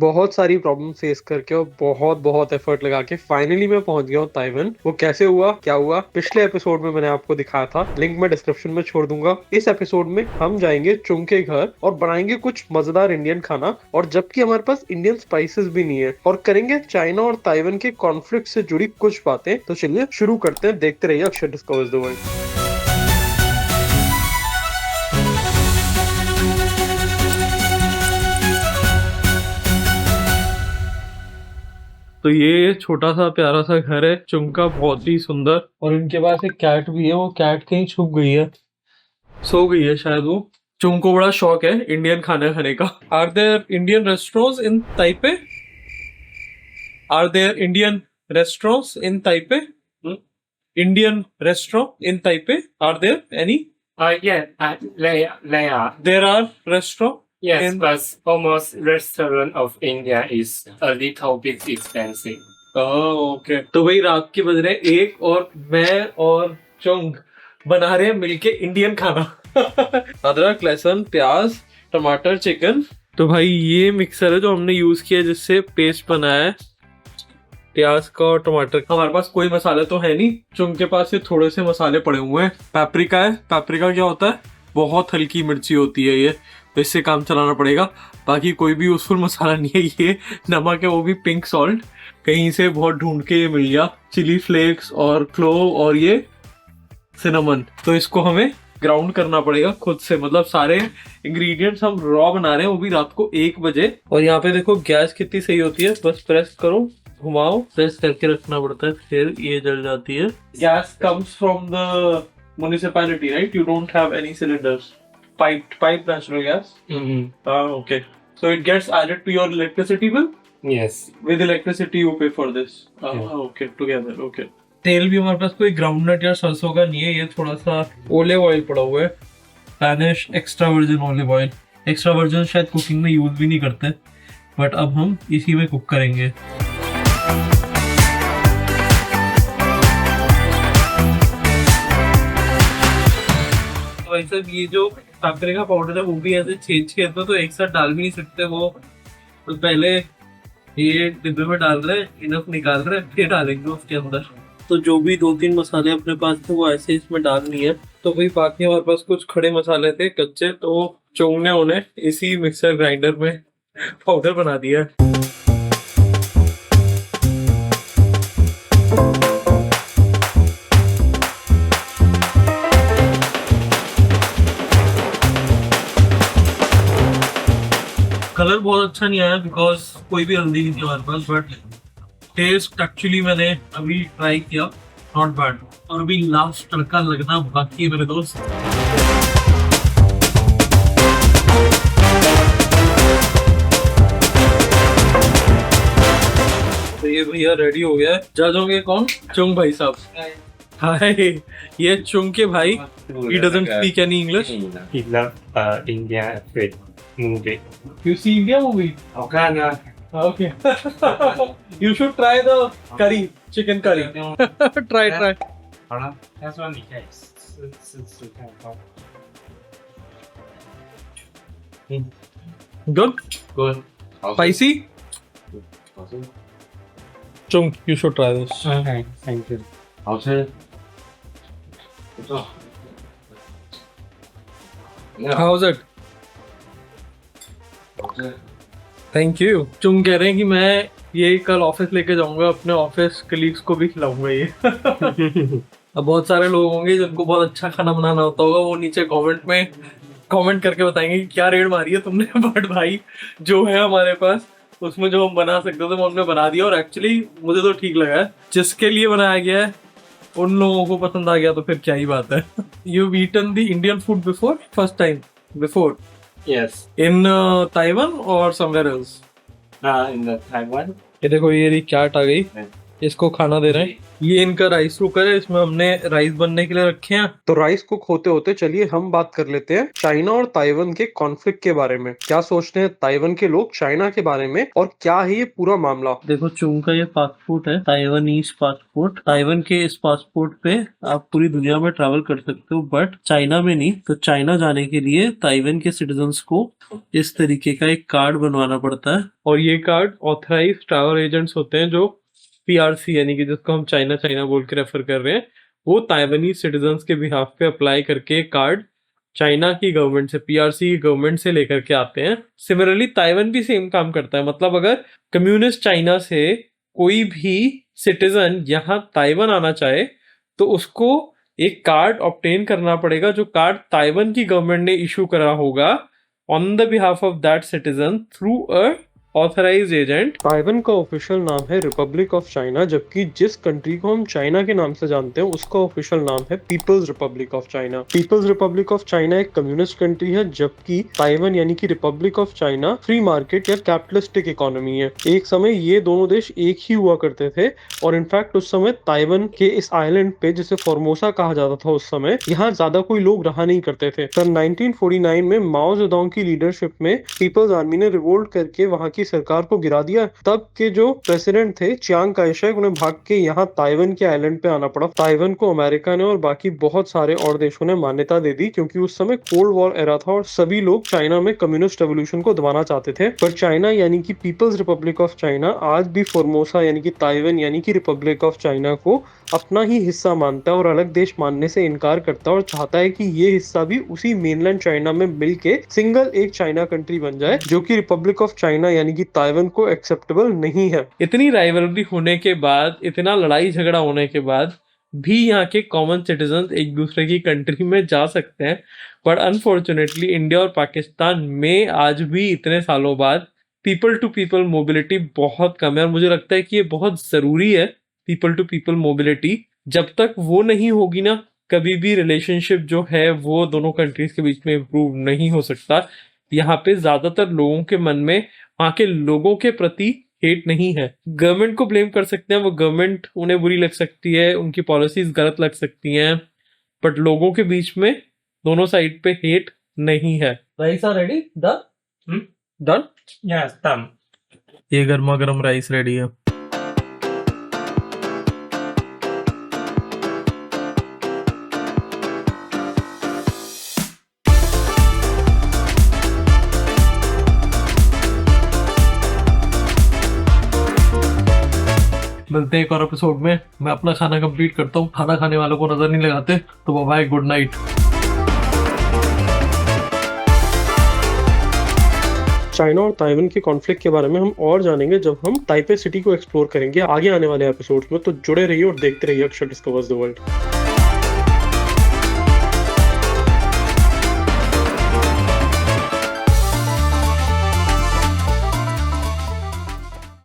बहुत सारी problem face करके और बहुत बहुत एफर्ट लगा के फाइनली मैं पहुंच गया हूँ ताइवान। वो कैसे हुआ, क्या हुआ, पिछले एपिसोड में मैंने आपको दिखाया था, लिंक मैं डिस्क्रिप्शन में छोड़ दूंगा। इस एपिसोड में हम जाएंगे चुंग के घर और बनाएंगे कुछ मजेदार इंडियन खाना, और जबकि हमारे पास इंडियन स्पाइसेस भी नहीं है, और करेंगे चाइना और ताइवान के कॉन्फ्लिक्ट से जुड़ी कुछ बातें। तो चलिए शुरू करते हैं, देखते रहिए अक्षर डिस्कवर्स द वर्ल्ड। तो ये छोटा सा प्यारा सा घर है चुंग का, बहुत ही सुंदर। और इनके पास एक कैट भी है, वो कैट कहीं छुप गई है, सो गई है शायद वो। चुंग को बड़ा शौक है इंडियन खाना खाने का। Are there Indian restaurants in Taipei? Are there Indian restaurants in Taipei? Indian restaurant in Taipei, are there any? Yeah, they are. There are restaurant? Yes, In- but almost restaurant of India is a little bit expensive. Okay, तो वही रात के बज रहे हैं 1 और मैं और चुंग बना रहे हैं मिलके इंडियन खाना। अदरक, लहसुन, प्याज, टमाटर, चिकन। तो भाई ये मिक्सर है जो हमने यूज किया जिससे पेस्ट बनाया है प्याज का और टमाटर। हमारे पास कोई मसाले तो है नहीं, चुंग के पास ये थोड़े से मसाले पड़े हुए हैं। पेपरिका है, पेपरिका क्या होता है? बहुत हल्की मिर्ची होती है ये, तो इससे काम चलाना पड़ेगा। बाकी कोई भी यूजफुल मसाला नहीं है ये। नमक है, वो भी पिंक सॉल्ट, कहीं से बहुत ढूंढ के ये मिल गया। चिली फ्लेक्स और क्लोव और ये सिनेमन। तो इसको हमें ग्राउंड करना पड़ेगा खुद से, मतलब सारे इंग्रेडिएंट्स हम रॉ बना रहे हैं, वो भी रात को 1 बजे। और यहाँ पे देखो गैस कितनी सही होती है, बस प्रेस करो, घुमाओ, प्रेस करके रखना पड़ता है, फिर ये जल जाती है। Gas comes from the municipality, right? You don't have any cylinders. Piped natural gas. Okay. So it gets added to your electricity bill. Yes. With electricity you pay for this. Yeah. Okay. Together. Okay. तेल भी हमारे पास कोई groundnut या सरसों का नहीं है, ये थोड़ा सा ओलिव ऑयल पड़ा हुआ है, Spanish extra virgin olive oil. Extra virgin शायद कुकिंग में यूज भी नहीं करते, बट अब हम इसी में कुक करेंगे। वैसे ये जो पेपरिका का पाउडर है वो भी ऐसे छेद छेद में तो एक साथ डाल भी नहीं सकते, वो तो पहले ये डिब्बे में डाल रहे हैं, इनफ निकाल रहे हैं, फिर डालेंगे उसके अंदर। तो जो भी 2-3 मसाले अपने पास थे वो ऐसे इसमें डाल लिए। तो भाई बाकी हमारे पास कुछ खड़े मसाले थे कच्चे, तो चुंग ने उन्हें इसी मिक्सर ग्राइंडर में पाउडर बना दिया। कलर बहुत अच्छा नहीं आया बिकॉज कोई भी हल्दी नहीं थी हमारे पास, बट टेस्ट एक्चुअली मैंने अभी ट्राई किया, नॉट बैड। और अभी लास्ट तड़का लगना बाकी है मेरे दोस्त। तो ये भैया रेडी हो गया है। जज होंगे कौन? चुंग भाई साहब। हाय, ये चुंग के भाई, he doesn't speak any English. He love India movie. You see India movie? Okay. Okay. You should try the curry, chicken curry. Try. 好了，他说你可以试看看。 Good? Good. Spicy? Chung, you should try this. Okay, thank you. 好吃。不错。 How's it? 好吃。 thank you. Chung कह रहे हैं कि मैं ये कल office लेके जाऊंगा, अपने ऑफिस कलीग्स को भी खिलाऊंगा ये। अब बहुत सारे लोग होंगे जिनको बहुत अच्छा खाना बनाना होता होगा, वो नीचे कमेंट में कमेंट करके बताएंगे कि क्या रेड मारी है तुमने। बट भाई जो है हमारे पास, उसमें जो हम बना सकते थे वो हमने बना दिया, और एक्चुअली मुझे तो ठीक लगा है। जिसके लिए बनाया गया है उन लोगों को पसंद आ गया तो फिर क्या ही बात है। You eaten the Indian food before? First time before? Yes. In Taiwan or somewhere else? In the Taiwan. ये देखो, ये रही कैट आ गई। इसको खाना दे रहे हैं। ये इनका राइस कुकर है, इसमें हमने राइस बनने के लिए रखे हैं। तो राइस कुक होते होते चलिए हम बात कर लेते हैं चाइना और ताइवान के कॉन्फ्लिक्ट के बारे में। क्या सोचते हैं ताइवान के लोग चाइना के बारे में और क्या है ये पूरा मामला। देखो चुंग का ये पासपोर्ट है, ताइवानीज पासपोर्ट। ताइवान के इस पासपोर्ट पे आप पूरी दुनिया में ट्रैवल कर सकते हो, बट चाइना में नहीं। तो चाइना जाने के लिए ताइवान के सिटीजन्स को इस तरीके का एक कार्ड बनवाना पड़ता है, और ये कार्ड ऑथराइज ट्रैवल एजेंट्स होते हैं जो पीआरसी यानी कि जिसको हम चाइना चाइना बोल के रेफर कर रहे हैं, वो ताइवानी सिटीजन्स के बिहाफ पे अप्लाई करके कार्ड चाइना की गवर्नमेंट से, पीआरसी की गवर्नमेंट से लेकर के आते हैं। सिमिलरली ताइवान भी सेम काम करता है। मतलब अगर कम्युनिस्ट चाइना से कोई भी सिटीजन यहाँ ताइवान आना चाहे तो उसको एक कार्ड ऑब्टेन करना पड़ेगा, जो कार्ड ताइवान की गवर्नमेंट ने इशू करा होगा on the behalf of that citizen through a authorised agent. Taiwan का ऑफिशियल नाम है रिपब्लिक ऑफ चाइना, जबकि जिस कंट्री को हम चाइना के नाम से जानते हैं उसका ऑफिशियल नाम है people's republic of China. People's republic of China एक कम्युनिस्ट कंट्री है, जबकि ताइवान यानी कि republic of China free market या कैपिटलिस्टिक इकोनॉमी है। एक समय ये दोनों देश एक ही हुआ करते थे, और इनफैक्ट उस समय ताइवान के इस आइलैंड पे, जिसे फॉर्मोसा कहा जाता था उस समय, यहाँ ज्यादा कोई लोग रहा नहीं करते थे। सन 1949 में माओ जेडोंग की लीडरशिप में पीपल्स आर्मी ने रिवोल्ट करके वहां की सरकार को गिरा दिया। तब के जो प्रेसिडेंट थे चियांग काई शेक, उन्हें भाग के यहाँ ताइवान के आइलैंड पे आना पड़ा। ताइवान को अमेरिका ने और बाकी बहुत सारे और देशों ने मान्यता दे दी, क्योंकि उस समय कोल्ड वॉर एरा था और सभी लोग चाइना में कम्युनिस्ट रेवोल्यूशन को दबाना चाहते थे। पर चाइना यानी कि पीपल्स रिपब्लिक ऑफ चाइना आज भी फॉर्मोसा यानी कि ताइवान यानी कि रिपब्लिक ऑफ चाइना को अपना ही हिस्सा मानता है और अलग देश मानने से इनकार करता है, और चाहता है कि ये हिस्सा भी उसी मेनलैंड चाइना में मिलके सिंगल एक चाइना कंट्री बन जाए, जो कि रिपब्लिक ऑफ चाइना यानी कि ताइवान को एक्सेप्टेबल नहीं है। इतनी राइवलरी होने के बाद, इतना लड़ाई झगड़ा होने के बाद भी यहाँ के कॉमन सिटीजन एक दूसरे की कंट्री में जा सकते हैं, बट अनफॉर्चुनेटली इंडिया और पाकिस्तान में आज भी इतने सालों बाद पीपल टू पीपल मोबिलिटी बहुत कम है। और मुझे लगता है कि ये बहुत जरूरी है, पीपल टू पीपल मोबिलिटी। जब तक वो नहीं होगी ना, कभी भी रिलेशनशिप जो है वो दोनों कंट्रीज के बीच में इम्प्रूव नहीं हो सकता। यहाँ पे ज्यादातर लोगों के मन में वहाँ के लोगों के प्रति हेट नहीं है। गवर्नमेंट को ब्लेम कर सकते हैं, वो गवर्नमेंट उन्हें बुरी लग सकती है, उनकी पॉलिसीज गलत लग सकती हैं, बट लोगों के बीच में दोनों साइड पे हेट नहीं है। Rice are ready? Done? Done? Yes, done. ये गर्मा गर्म राइस रेडी है। मिलते हैं एक और एपिसोड में। मैं अपना खाना कंप्लीट करता हूँ, खाना खाने वालों को नजर नहीं लगाते। तो बाय, गुड नाइट। चाइना और ताइवान के कॉन्फ्लिक्ट के बारे में हम और जानेंगे जब हम ताइपे सिटी को एक्सप्लोर करेंगे आगे आने वाले एपिसोड्स में। तो जुड़े रहिए और देखते रहिए अक्षर डिस्कवर्स द वर्ल्ड।